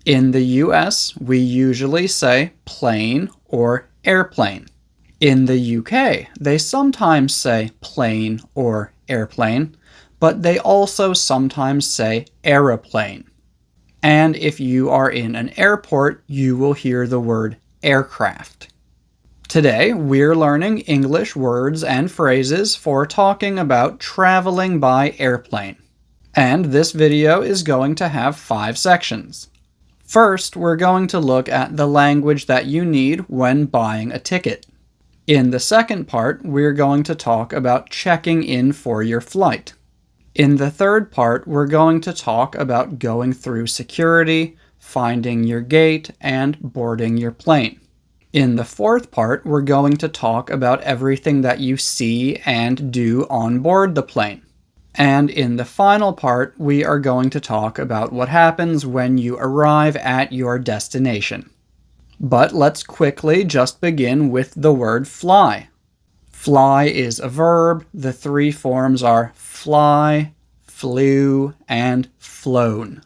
In the US, we usually say plane or airplane. In the UK, they sometimes say plane or airplane, but they also sometimes say aeroplane. And if you are in an airport, you will hear the word aircraft. Today, we're learning English words and phrases for talking about traveling by airplane. And this video is going to have 5 sections. First, we're going to look at the language that you need when buying a ticket. In the second part, we're going to talk about checking in for your flight. In the third part, we're going to talk about going through security, finding your gate, and boarding your plane. In the fourth part, we're going to talk about everything that you see and do on board the plane. And in the final part, we are going to talk about what happens when you arrive at your destination. But let's quickly just begin with the word fly. Fly is a verb. The 3 forms are fly, flew, and flown.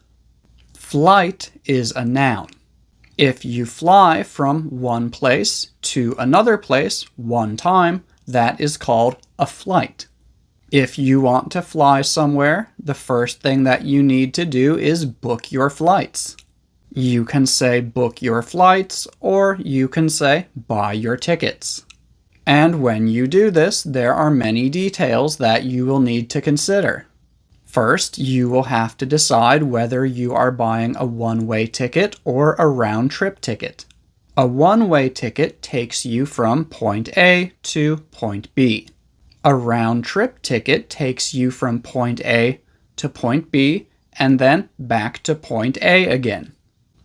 Flight is a noun. If you fly from one place to another place one time, that is called a flight. If you want to fly somewhere, the first thing that you need to do is book your flights. You can say book your flights, or you can say buy your tickets. And when you do this, there are many details that you will need to consider. First, you will have to decide whether you are buying a one-way ticket or a round-trip ticket. A one-way ticket takes you from point A to point B. A round-trip ticket takes you from point A to point B and then back to point A again.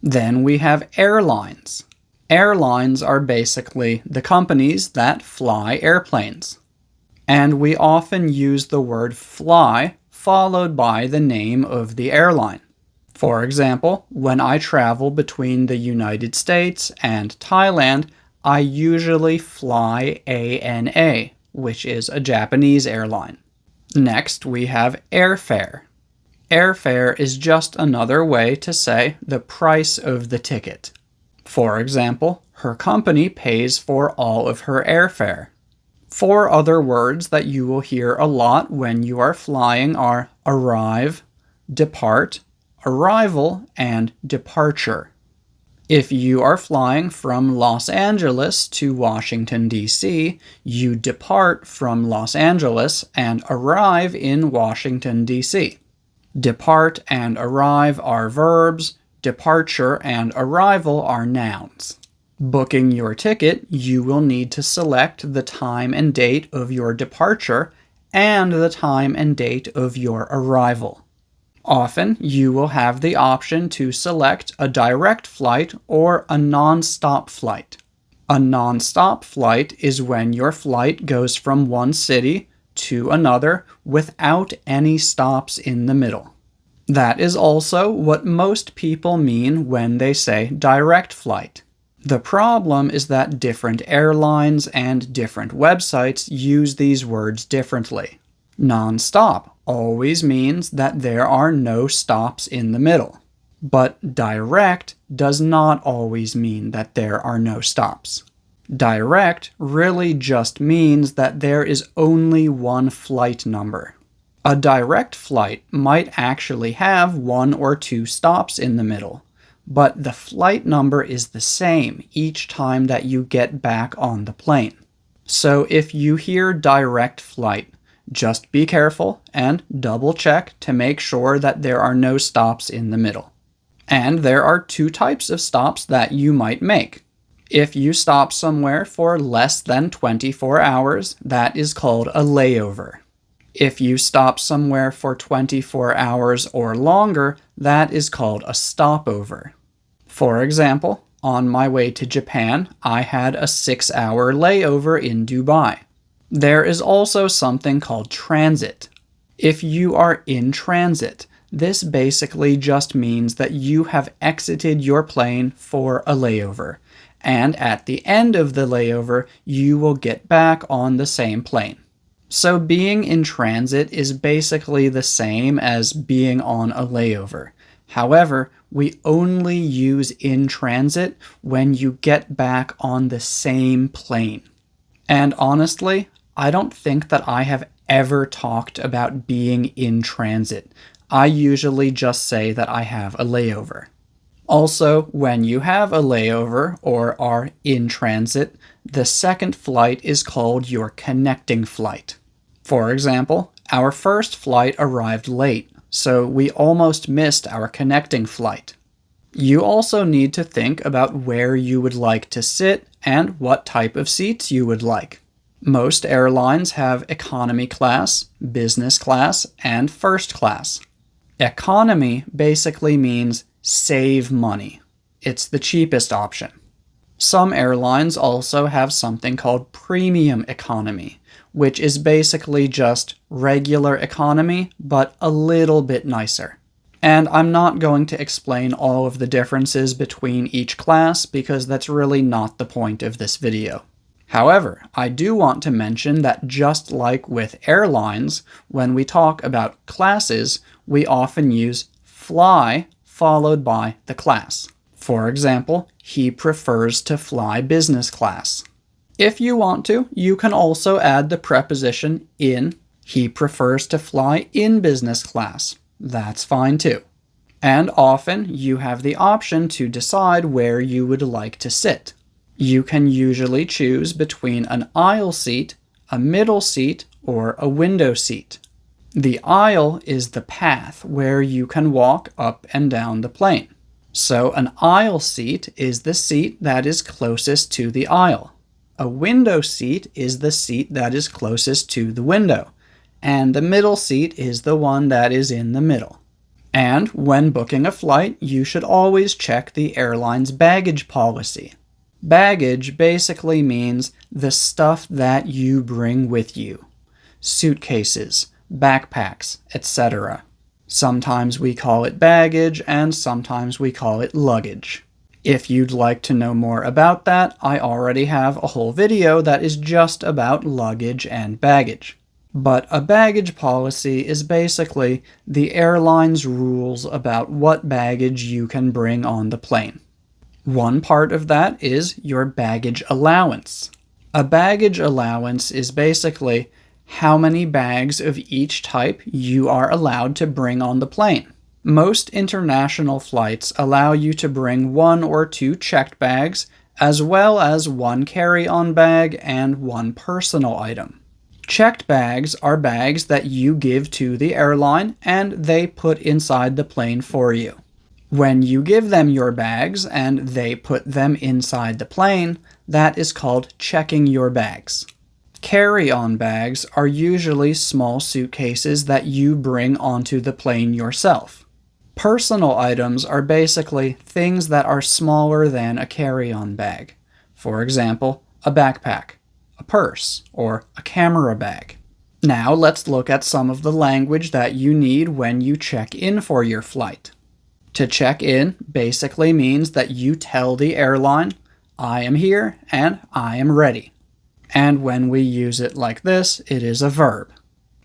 Then we have airlines. Airlines are basically the companies that fly airplanes. And we often use the word fly followed by the name of the airline. For example, when I travel between the United States and Thailand, I usually fly ANA, which is a Japanese airline. Next, we have airfare. Airfare is just another way to say the price of the ticket. For example, her company pays for all of her airfare. 4 other words that you will hear a lot when you are flying are arrive, depart, arrival, and departure. If you are flying from Los Angeles to Washington, D.C., you depart from Los Angeles and arrive in Washington, D.C. Depart and arrive are verbs, departure and arrival are nouns. Booking your ticket, you will need to select the time and date of your departure and the time and date of your arrival. Often, you will have the option to select a direct flight or a non-stop flight. A non-stop flight is when your flight goes from one city to another without any stops in the middle. That is also what most people mean when they say direct flight. The problem is that different airlines and different websites use these words differently. Non-stop always means that there are no stops in the middle. But direct does not always mean that there are no stops. Direct really just means that there is only one flight number. A direct flight might actually have 1 or 2 stops in the middle, but the flight number is the same each time that you get back on the plane. So if you hear direct flight, just be careful and double check to make sure that there are no stops in the middle. And there are 2 types of stops that you might make. If you stop somewhere for less than 24 hours, that is called a layover. If you stop somewhere for 24 hours or longer, that is called a stopover. For example, on my way to Japan, I had a 6-hour layover in Dubai. There is also something called transit. If you are in transit, this basically just means that you have exited your plane for a layover, and at the end of the layover, you will get back on the same plane. So being in transit is basically the same as being on a layover. However, we only use in transit when you get back on the same plane. And honestly, I don't think that I have ever talked about being in transit. I usually just say that I have a layover. Also, when you have a layover or are in transit, the second flight is called your connecting flight. For example, our first flight arrived late, so we almost missed our connecting flight. You also need to think about where you would like to sit and what type of seats you would like. Most airlines have economy class, business class, and first class. Economy basically means save money. It's the cheapest option. Some airlines also have something called premium economy, which is basically just regular economy, but a little bit nicer. And I'm not going to explain all of the differences between each class because that's really not the point of this video. However, I do want to mention that just like with airlines, when we talk about classes, we often use fly followed by the class. For example, he prefers to fly business class. If you want to, you can also add the preposition in. He prefers to fly in business class. That's fine too. And often you have the option to decide where you would like to sit. You can usually choose between an aisle seat, a middle seat, or a window seat. The aisle is the path where you can walk up and down the plane. So an aisle seat is the seat that is closest to the aisle. A window seat is the seat that is closest to the window. And the middle seat is the one that is in the middle. And when booking a flight, you should always check the airline's baggage policy. Baggage basically means the stuff that you bring with you. Suitcases, backpacks, etc. Sometimes we call it baggage and sometimes we call it luggage. If you'd like to know more about that, I already have a whole video that is just about luggage and baggage. But a baggage policy is basically the airline's rules about what baggage you can bring on the plane. One part of that is your baggage allowance. A baggage allowance is basically how many bags of each type you are allowed to bring on the plane. Most international flights allow you to bring 1 or 2 checked bags, as well as 1 carry-on bag and 1 personal item. Checked bags are bags that you give to the airline and they put inside the plane for you. When you give them your bags and they put them inside the plane, that is called checking your bags. Carry-on bags are usually small suitcases that you bring onto the plane yourself. Personal items are basically things that are smaller than a carry-on bag. For example, a backpack, a purse, or a camera bag. Now let's look at some of the language that you need when you check in for your flight. To check in basically means that you tell the airline, I am here and I am ready. And when we use it like this, it is a verb.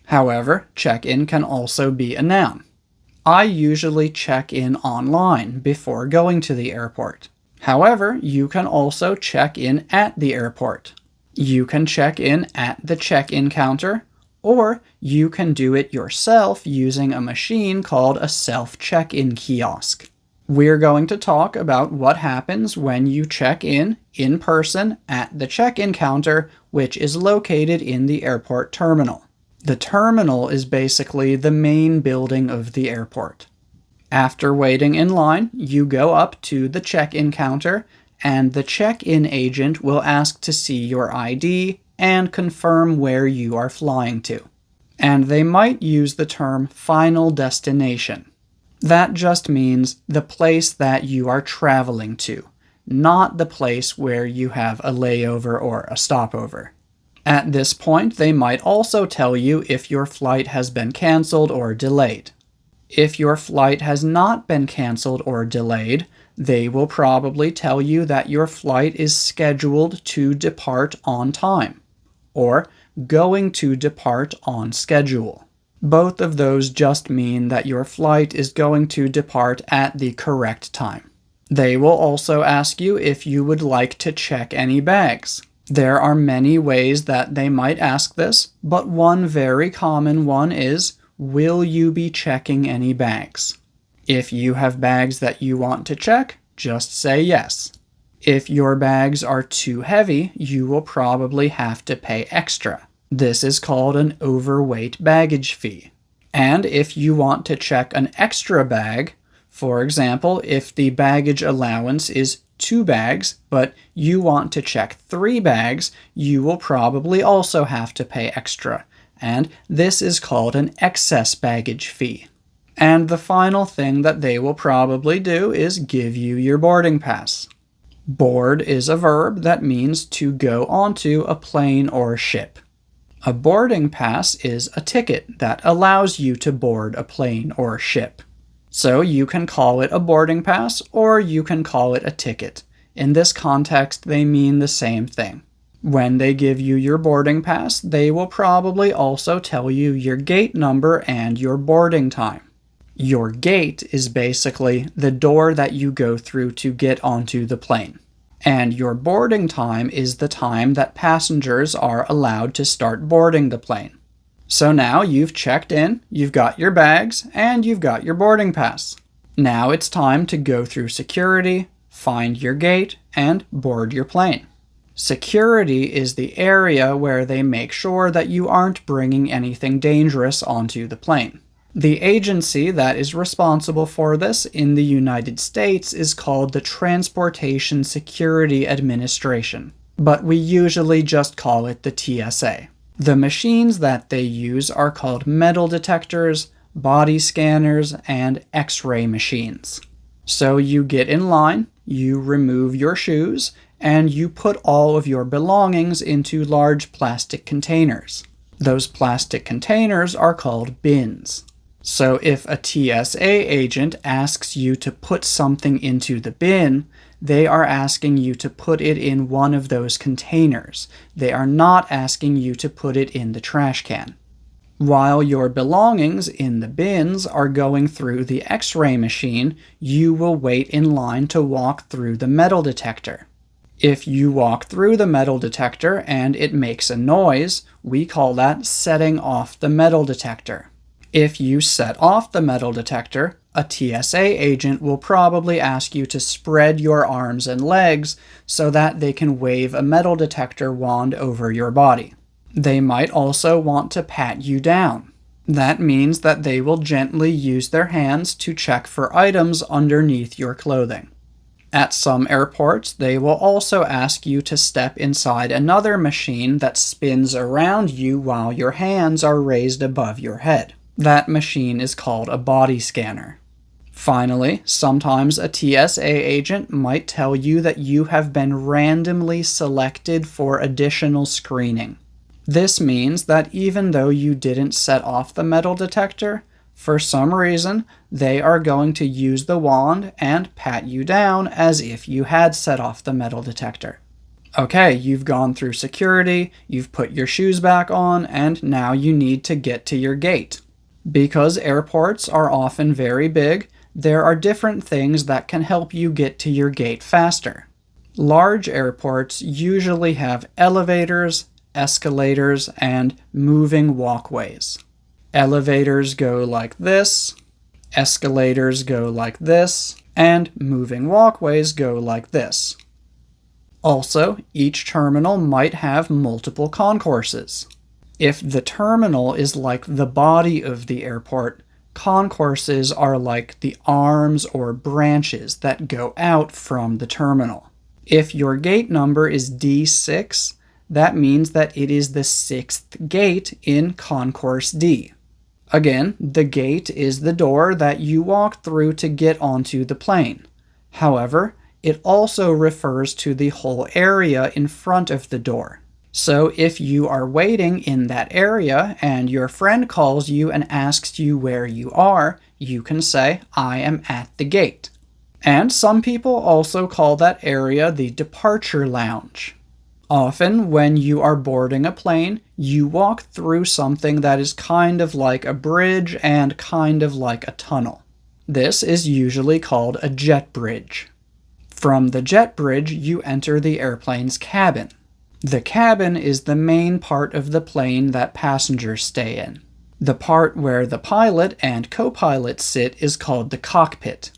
However, check-in can also be a noun. I usually check in online before going to the airport. However, you can also check in at the airport. You can check in at the check-in counter, or you can do it yourself using a machine called a self-check-in kiosk. We're going to talk about what happens when you check in person at the check-in counter, which is located in the airport terminal. The terminal is basically the main building of the airport. After waiting in line, you go up to the check-in counter, and the check-in agent will ask to see your ID and confirm where you are flying to. And they might use the term final destination. That just means the place that you are traveling to, not the place where you have a layover or a stopover. At this point, they might also tell you if your flight has been canceled or delayed. If your flight has not been canceled or delayed, they will probably tell you that your flight is scheduled to depart on time, or going to depart on schedule. Both of those just mean that your flight is going to depart at the correct time. They will also ask you if you would like to check any bags. There are many ways that they might ask this, but one very common one is, will you be checking any bags? If you have bags that you want to check, just say yes. If your bags are too heavy, you will probably have to pay extra. This is called an overweight baggage fee. And if you want to check an extra bag, for example, if the baggage allowance is 2 bags, but you want to check 3 bags, you will probably also have to pay extra. And this is called an excess baggage fee. And the final thing that they will probably do is give you your boarding pass. Board is a verb that means to go onto a plane or ship. A boarding pass is a ticket that allows you to board a plane or ship. So you can call it a boarding pass or you can call it a ticket. In this context, they mean the same thing. When they give you your boarding pass, they will probably also tell you your gate number and your boarding time. Your gate is basically the door that you go through to get onto the plane. And your boarding time is the time that passengers are allowed to start boarding the plane. So now you've checked in, you've got your bags, and you've got your boarding pass. Now it's time to go through security, find your gate, and board your plane. Security is the area where they make sure that you aren't bringing anything dangerous onto the plane. The agency that is responsible for this in the United States is called the Transportation Security Administration, but we usually just call it the TSA. The machines that they use are called metal detectors, body scanners, and X-ray machines. So you get in line, you remove your shoes, and you put all of your belongings into large plastic containers. Those plastic containers are called bins. So if a TSA agent asks you to put something into the bin, they are asking you to put it in one of those containers. They are not asking you to put it in the trash can. While your belongings in the bins are going through the X-ray machine, you will wait in line to walk through the metal detector. If you walk through the metal detector and it makes a noise, we call that setting off the metal detector. If you set off the metal detector, a TSA agent will probably ask you to spread your arms and legs so that they can wave a metal detector wand over your body. They might also want to pat you down. That means that they will gently use their hands to check for items underneath your clothing. At some airports, they will also ask you to step inside another machine that spins around you while your hands are raised above your head. That machine is called a body scanner. Finally, sometimes a TSA agent might tell you that you have been randomly selected for additional screening. This means that even though you didn't set off the metal detector, for some reason, they are going to use the wand and pat you down as if you had set off the metal detector. Okay, you've gone through security, you've put your shoes back on, and now you need to get to your gate. Because airports are often very big, there are different things that can help you get to your gate faster. Large airports usually have elevators, escalators, and moving walkways. Elevators go like this, escalators go like this, and moving walkways go like this. Also, each terminal might have multiple concourses. If the terminal is like the body of the airport, concourses are like the arms or branches that go out from the terminal. If your gate number is D6, that means that it is the 6th gate in Concourse D. Again, the gate is the door that you walk through to get onto the plane. However, it also refers to the whole area in front of the door. So if you are waiting in that area and your friend calls you and asks you where you are, you can say, "I am at the gate." And some people also call that area the departure lounge. Often, when you are boarding a plane, you walk through something that is kind of like a bridge and kind of like a tunnel. This is usually called a jet bridge. From the jet bridge, you enter the airplane's cabin. The cabin is the main part of the plane that passengers stay in. The part where the pilot and co-pilot sit is called the cockpit.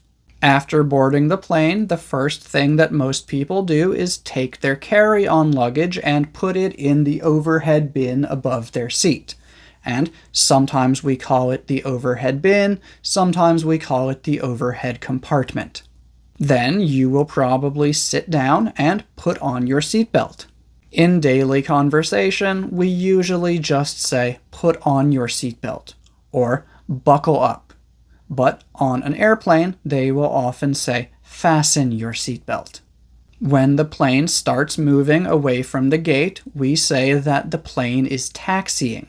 After boarding the plane, the first thing that most people do is take their carry-on luggage and put it in the overhead bin above their seat. And sometimes we call it the overhead bin, sometimes we call it the overhead compartment. Then you will probably sit down and put on your seatbelt. In daily conversation, we usually just say, "Put on your seatbelt," or "buckle up." But on an airplane, they will often say, "Fasten your seatbelt." When the plane starts moving away from the gate, we say that the plane is taxiing.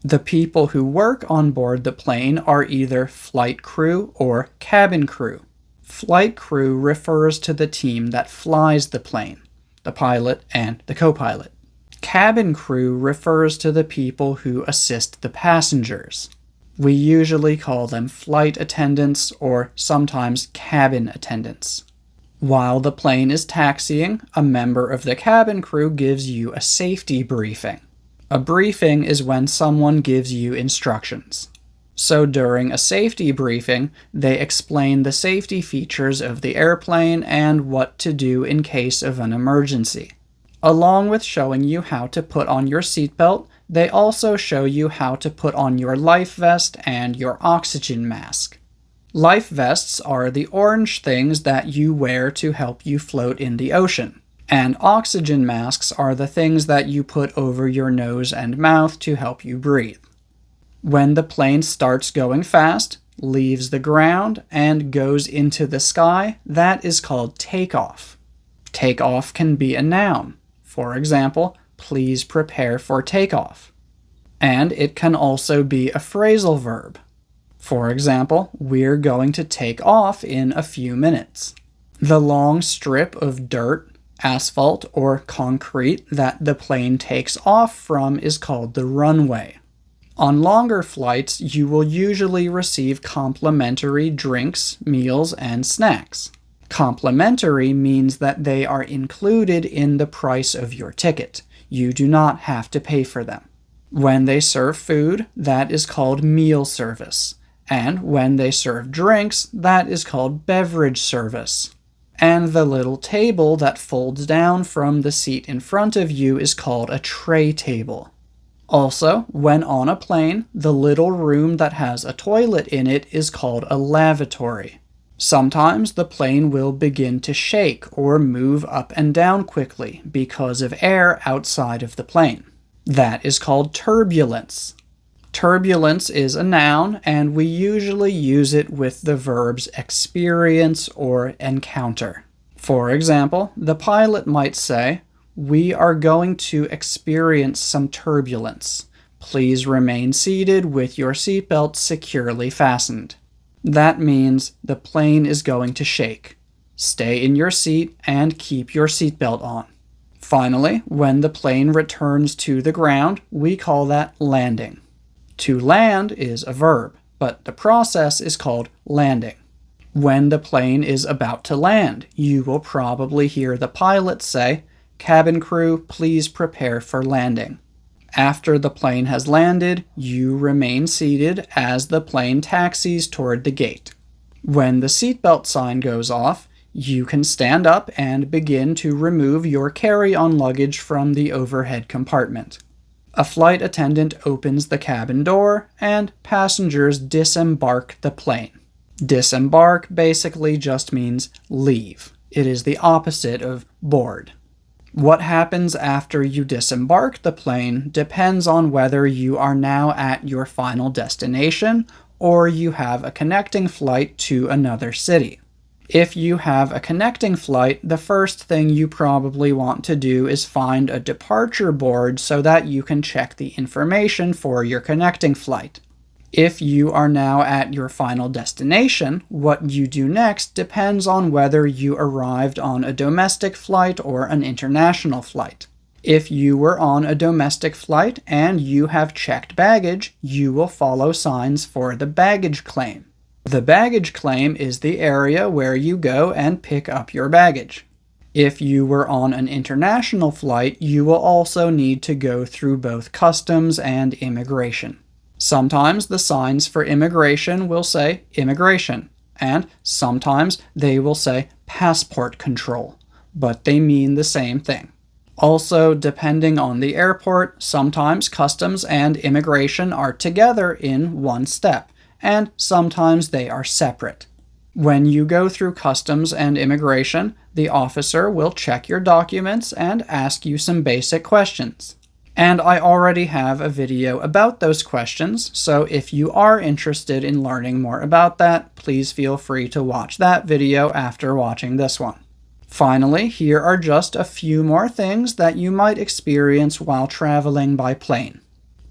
The people who work on board the plane are either flight crew or cabin crew. Flight crew refers to the team that flies the plane, the pilot and the co-pilot. Cabin crew refers to the people who assist the passengers. We usually call them flight attendants or sometimes cabin attendants. While the plane is taxiing, a member of the cabin crew gives you a safety briefing. A briefing is when someone gives you instructions. So during a safety briefing, they explain the safety features of the airplane and what to do in case of an emergency. Along with showing you how to put on your seatbelt, they also show you how to put on your life vest and your oxygen mask. Life vests are the orange things that you wear to help you float in the ocean, and oxygen masks are the things that you put over your nose and mouth to help you breathe. When the plane starts going fast, leaves the ground, and goes into the sky, that is called takeoff. Takeoff can be a noun. For example, "Please prepare for takeoff." And it can also be a phrasal verb. For example, "We're going to take off in a few minutes." The long strip of dirt, asphalt, or concrete that the plane takes off from is called the runway. On longer flights, you will usually receive complimentary drinks, meals, and snacks. Complimentary means that they are included in the price of your ticket. You do not have to pay for them. When they serve food, that is called meal service. And when they serve drinks, that is called beverage service. And the little table that folds down from the seat in front of you is called a tray table. Also, when on a plane, the little room that has a toilet in it is called a lavatory. Sometimes the plane will begin to shake or move up and down quickly because of air outside of the plane. That is called turbulence. Turbulence is a noun, and we usually use it with the verbs experience or encounter. For example, the pilot might say, "We are going to experience some turbulence. Please remain seated with your seatbelt securely fastened." That means the plane is going to shake. Stay in your seat and keep your seatbelt on. Finally, when the plane returns to the ground, we call that landing. To land is a verb, but the process is called landing. When the plane is about to land, you will probably hear the pilot say, "Cabin crew, please prepare for landing." After the plane has landed, you remain seated as the plane taxis toward the gate. When the seatbelt sign goes off, you can stand up and begin to remove your carry-on luggage from the overhead compartment. A flight attendant opens the cabin door, and passengers disembark the plane. Disembark basically just means leave. It is the opposite of board. What happens after you disembark the plane depends on whether you are now at your final destination or you have a connecting flight to another city. If you have a connecting flight, the first thing you probably want to do is find a departure board so that you can check the information for your connecting flight. If you are now at your final destination, what you do next depends on whether you arrived on a domestic flight or an international flight. If you were on a domestic flight and you have checked baggage, you will follow signs for the baggage claim. The baggage claim is the area where you go and pick up your baggage. If you were on an international flight, you will also need to go through both customs and immigration. Sometimes the signs for immigration will say immigration, and sometimes they will say passport control, but they mean the same thing. Also, depending on the airport, sometimes customs and immigration are together in one step, and sometimes they are separate. When you go through customs and immigration, the officer will check your documents and ask you some basic questions. And I already have a video about those questions, so if you are interested in learning more about that, please feel free to watch that video after watching this one. Finally, here are just a few more things that you might experience while traveling by plane.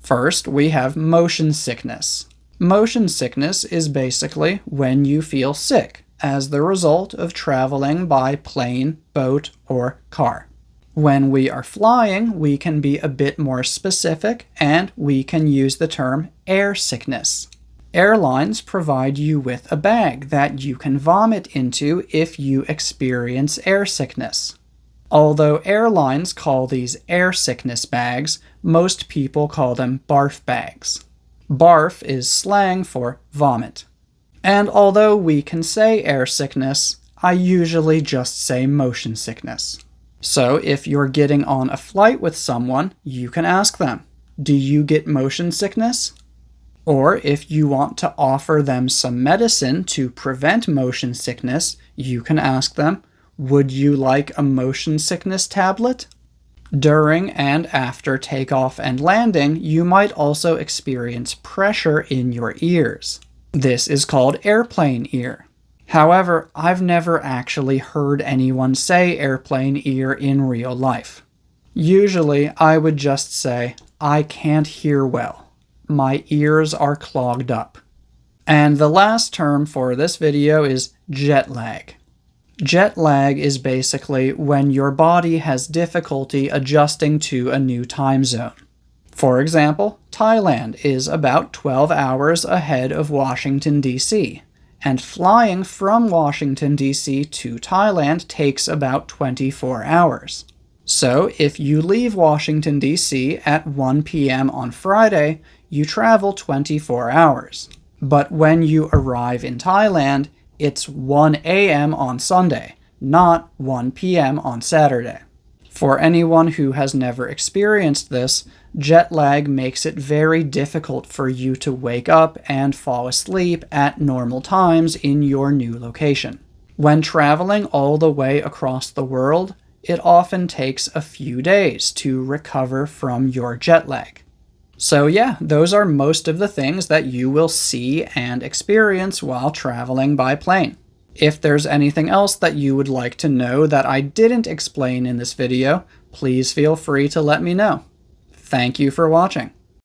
First, we have motion sickness. Motion sickness is basically when you feel sick as the result of traveling by plane, boat, or car. When we are flying, we can be a bit more specific, and we can use the term air sickness. Airlines provide you with a bag that you can vomit into if you experience air sickness. Although airlines call these air sickness bags, most people call them barf bags. Barf is slang for vomit. And although we can say air sickness, I usually just say motion sickness. So if you're getting on a flight with someone, you can ask them, "Do you get motion sickness?" Or if you want to offer them some medicine to prevent motion sickness, you can ask them, "Would you like a motion sickness tablet?" During and after takeoff and landing, you might also experience pressure in your ears. This is called airplane ear. However, I've never actually heard anyone say airplane ear in real life. Usually, I would just say, "I can't hear well. My ears are clogged up." And the last term for this video is jet lag. Jet lag is basically when your body has difficulty adjusting to a new time zone. For example, Thailand is about 12 hours ahead of Washington, D.C., and flying from Washington, D.C. to Thailand takes about 24 hours. So if you leave Washington, D.C. at 1 p.m. on Friday, you travel 24 hours. But when you arrive in Thailand, it's 1 a.m. on Sunday, not 1 p.m. on Saturday. For anyone who has never experienced this, jet lag makes it very difficult for you to wake up and fall asleep at normal times in your new location. When traveling all the way across the world, it often takes a few days to recover from your jet lag. So yeah, those are most of the things that you will see and experience while traveling by plane. If there's anything else that you would like to know that I didn't explain in this video, please feel free to let me know. Thank you for watching.